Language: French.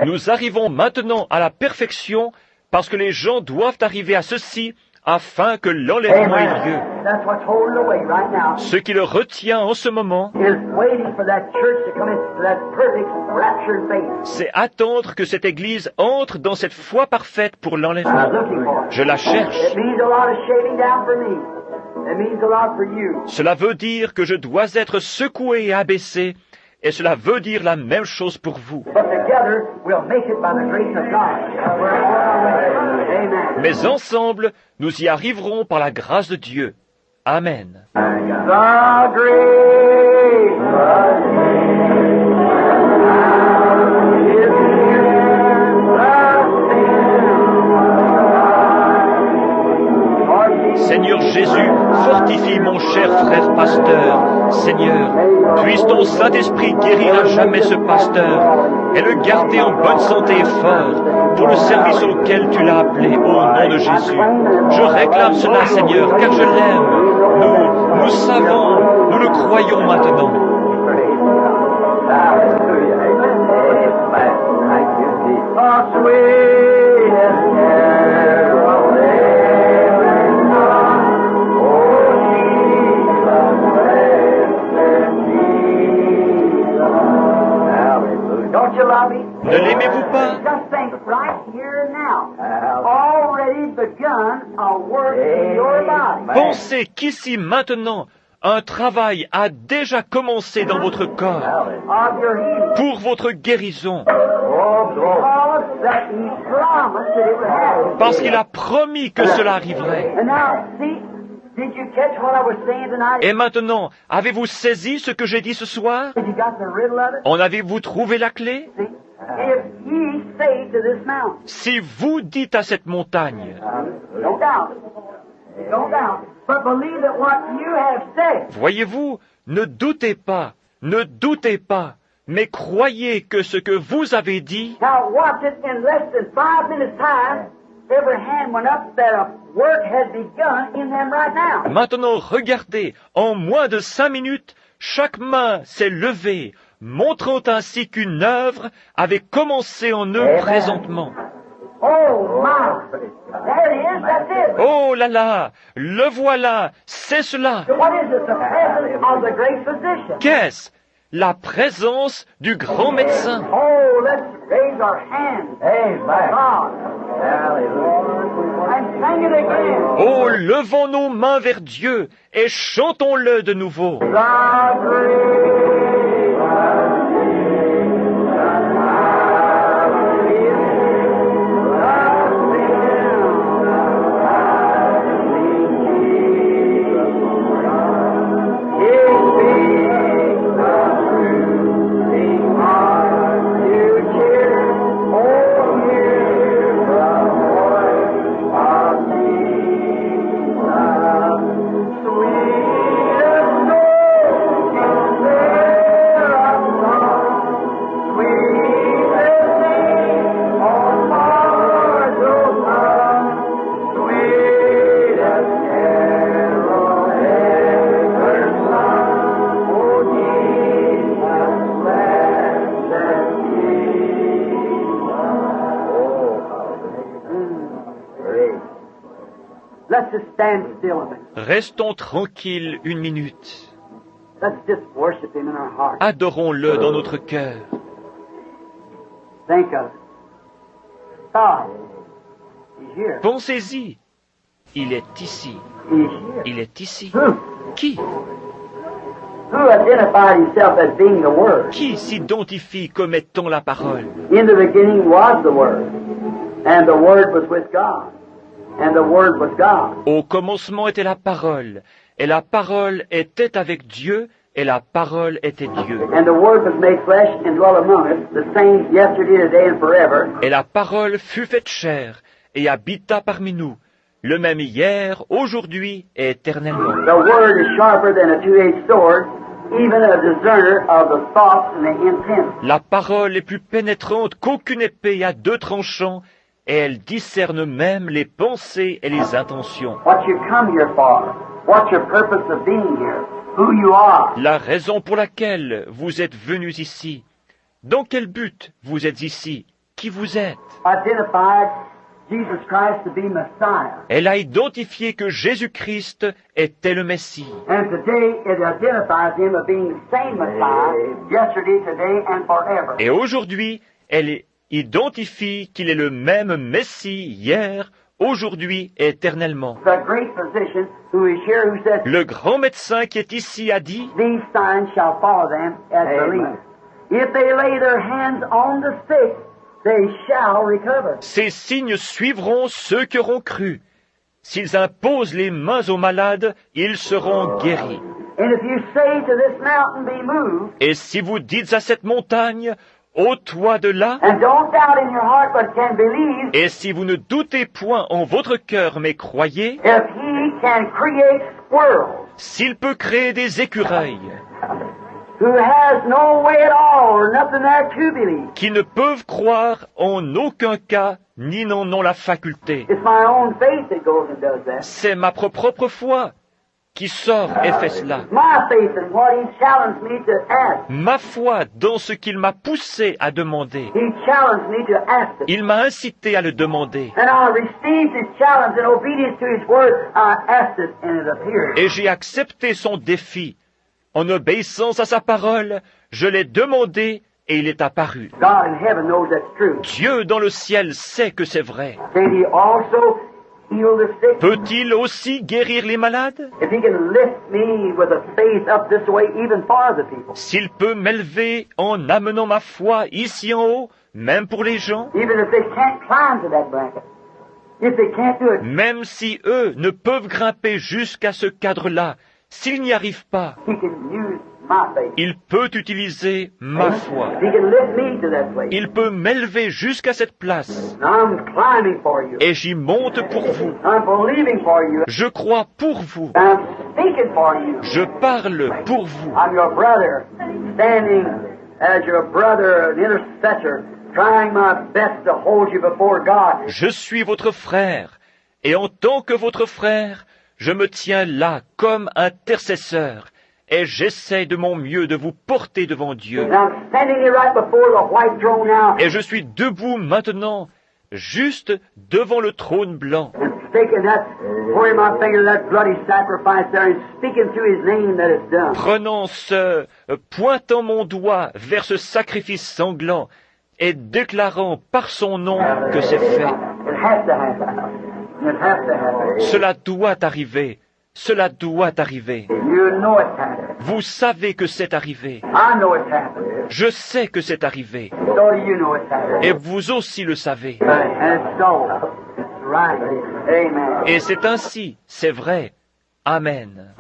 Nous arrivons maintenant à la perfection parce que les gens doivent arriver à ceci afin que l'enlèvement ait lieu. Ce qui le retient en ce moment, c'est attendre que cette Église entre dans cette foi parfaite pour l'enlèvement. Je la cherche. Cela veut dire que je dois être secoué et abaissé, et cela veut dire la même chose pour vous. Mais ensemble, nous y arriverons par la grâce de Dieu. Amen. Seigneur Jésus, fortifie mon cher frère pasteur. Seigneur, puisse ton Saint-Esprit guérir à jamais ce pasteur et le garder en bonne santé et fort pour le service auquel tu l'as appelé au nom de Jésus. Je réclame cela, Seigneur, car je l'aime. Nous savons, nous le croyons maintenant. Ne l'aimez-vous pas? Pensez qu'ici maintenant, un travail a déjà commencé dans votre corps pour votre guérison. Parce qu'il a promis que cela arriverait. Et maintenant, avez-vous saisi ce que j'ai dit ce soir? En avez-vous trouvé la clé? Si vous dites à cette montagne, voyez-vous, ne doutez pas, mais croyez que ce que vous avez dit, maintenant regardez, en moins de 5 minutes, chaque main s'est levée, montrant ainsi qu'une œuvre avait commencé en eux présentement. Oh là là, le voilà, c'est cela. Qu'est-ce? La présence du grand médecin. Oh, levons nos mains vers Dieu et chantons-le de nouveau. Restons tranquilles 1 minute. Adorons-le dans notre cœur. Pensez-y. Il est ici. Il est ici. Qui? Qui s'identifie comme étant la parole? In the beginning was the Word, and the Word was with God. And the Word was God. Au commencement était la parole, et la parole était avec Dieu, et la parole était Dieu. And the Word was made flesh and dwelt among us, the same yesterday, today, and forever. Et la parole fut faite chair, et habita parmi nous, le même hier, aujourd'hui et éternellement. The Word is sharper than a two-edged sword, even a discerner of the thoughts and the intents. La parole est plus pénétrante qu'aucune épée à 2 tranchants, et elle discerne même les pensées et les intentions. What you come here for? What's your purpose of being here? Who you are? La raison pour laquelle vous êtes venus ici. Dans quel but vous êtes ici? Qui vous êtes? Identified Jesus Christ to be Messiah. Elle a identifié que Jésus-Christ était le Messie. And today it identifies him of being the same Messiah yesterday, today, and forever. Et aujourd'hui, elle identifie qu'il est le même Messie hier, aujourd'hui et éternellement. The great physician who is here who says, Le grand médecin qui est ici a dit, these signs shall follow them as believe. If they lay their hands on the sick, they shall recover. ces signes suivront ceux qui auront cru. S'ils imposent les mains aux malades, ils seront guéris. And if you say to this mountain, be moved, Et si vous dites à cette montagne, ôte-toi de là, and don't doubt in your heart but can believe, et si vous ne doutez point en votre cœur, mais croyez, if he can create squirrels s'il peut créer des écureuils who has no way at all or nothing there to believe, qui ne peuvent croire en aucun cas, ni n'en ont la faculté. it's my own faith that goes and does that. C'est ma propre foi qui sort et fait cela. My faith in what he challenged me to ask. Ma foi dans ce qu'il m'a poussé à demander. He challenged me to ask it. Il m'a incité à le demander. And I received his challenge in obedience to his word. I asked it and it appeared. Et j'ai accepté son défi. En obéissance à sa parole, je l'ai demandé et il est apparu. God in heaven knows that's true. Dieu dans le ciel sait que c'est vrai. Can he also heal the sick? Peut-il aussi guérir les malades? If he can lift me with a faith up this way even for the people. S'il peut m'élever en amenant ma foi ici en haut, même pour les gens, Even if they can't climb to that blanket. If they can't do it. même si eux ne peuvent grimper jusqu'à ce cadre-là, s'ils n'y arrivent pas, He can use my faith. il peut utiliser ma foi. He can lift me to that place. Il peut m'élever jusqu'à cette place. And I'm climbing for you. Et j'y monte pour vous. I'm believing for you. Je crois pour vous. I'm speaking for you. Je parle pour vous. I'm your brother, standing as your brother, an intercessor, trying my best to hold you before God. Je suis votre frère. Et en tant que votre frère, je me tiens là comme intercesseur. Et j'essaie de mon mieux de vous porter devant Dieu. And I'm standing here right before the white throne now, Et je suis debout maintenant, juste devant le trône blanc. and taking that, pouring my finger to that bloody sacrifice there, and speaking through his name that it's done. Prenant pointant mon doigt vers ce sacrifice sanglant et déclarant par son nom que c'est fait. It has to happen. It has to happen. Cela doit arriver. Cela doit arriver. You know it's happening. Vous savez que c'est arrivé. I know it's happening. Je sais que c'est arrivé. So do you know it's happening. Et vous aussi le savez. And it's so. It's right. Amen. Et c'est ainsi, c'est vrai. Amen.